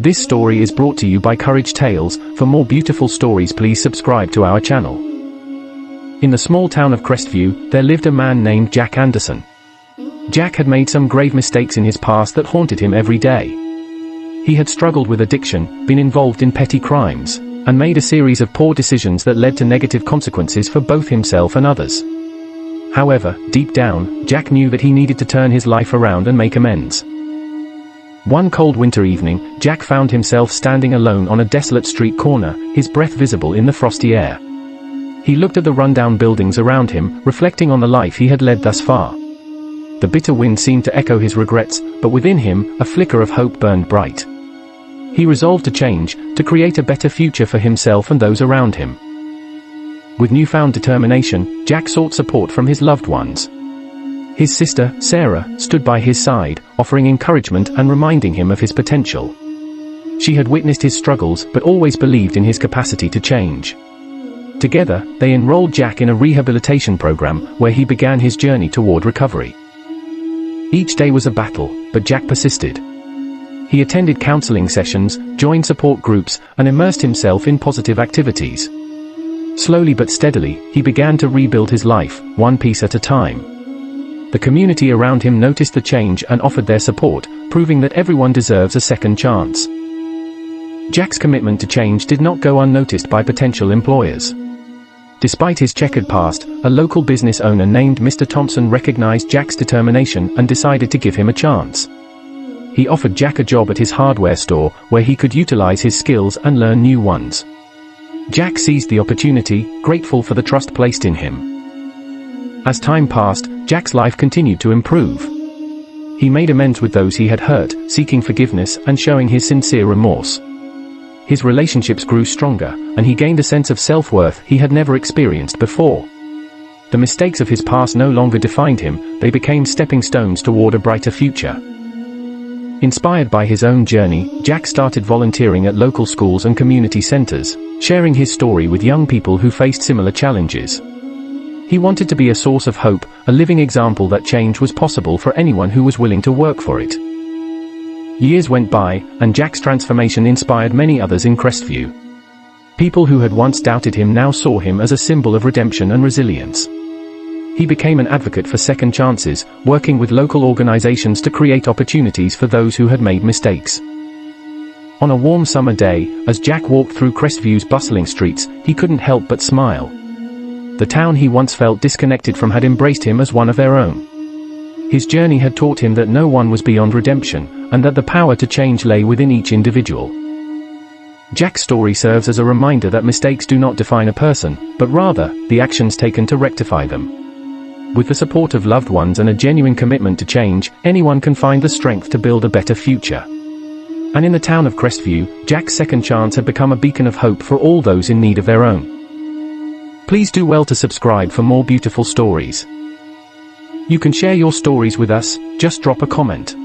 This story is brought to you by Courage Tales. For more beautiful stories, please subscribe to our channel. In the small town of Crestview, there lived a man named Jack Anderson. Jack had made some grave mistakes in his past that haunted him every day. He had struggled with addiction, been involved in petty crimes, and made a series of poor decisions that led to negative consequences for both himself and others. However, deep down, Jack knew that he needed to turn his life around and make amends. One cold winter evening, Jack found himself standing alone on a desolate street corner, his breath visible in the frosty air. He looked at the rundown buildings around him, reflecting on the life he had led thus far. The bitter wind seemed to echo his regrets, but within him, a flicker of hope burned bright. He resolved to change, to create a better future for himself and those around him. With newfound determination, Jack sought support from his loved ones. His sister, Sarah, stood by his side, offering encouragement and reminding him of his potential. She had witnessed his struggles but always believed in his capacity to change. Together, they enrolled Jack in a rehabilitation program where he began his journey toward recovery. Each day was a battle, but Jack persisted. He attended counseling sessions, joined support groups, and immersed himself in positive activities. Slowly but steadily, he began to rebuild his life, one piece at a time. The community around him noticed the change and offered their support, proving that everyone deserves a second chance. Jack's commitment to change did not go unnoticed by potential employers. Despite his checkered past, a local business owner named Mr. Thompson recognized Jack's determination and decided to give him a chance. He offered Jack a job at his hardware store, where he could utilize his skills and learn new ones. Jack seized the opportunity, grateful for the trust placed in him. As time passed, Jack's life continued to improve. He made amends with those he had hurt, seeking forgiveness and showing his sincere remorse. His relationships grew stronger, and he gained a sense of self-worth he had never experienced before. The mistakes of his past no longer defined him, they became stepping stones toward a brighter future. Inspired by his own journey, Jack started volunteering at local schools and community centers, sharing his story with young people who faced similar challenges. He wanted to be a source of hope, a living example that change was possible for anyone who was willing to work for it. Years went by, and Jack's transformation inspired many others in Crestview. People who had once doubted him now saw him as a symbol of redemption and resilience. He became an advocate for second chances, working with local organizations to create opportunities for those who had made mistakes. On a warm summer day, as Jack walked through Crestview's bustling streets, he couldn't help but smile. The town he once felt disconnected from had embraced him as one of their own. His journey had taught him that no one was beyond redemption, and that the power to change lay within each individual. Jack's story serves as a reminder that mistakes do not define a person, but rather, the actions taken to rectify them. With the support of loved ones and a genuine commitment to change, anyone can find the strength to build a better future. And in the town of Crestview, Jack's second chance had become a beacon of hope for all those in need of their own. Please do well to subscribe for more beautiful stories. You can share your stories with us, just drop a comment.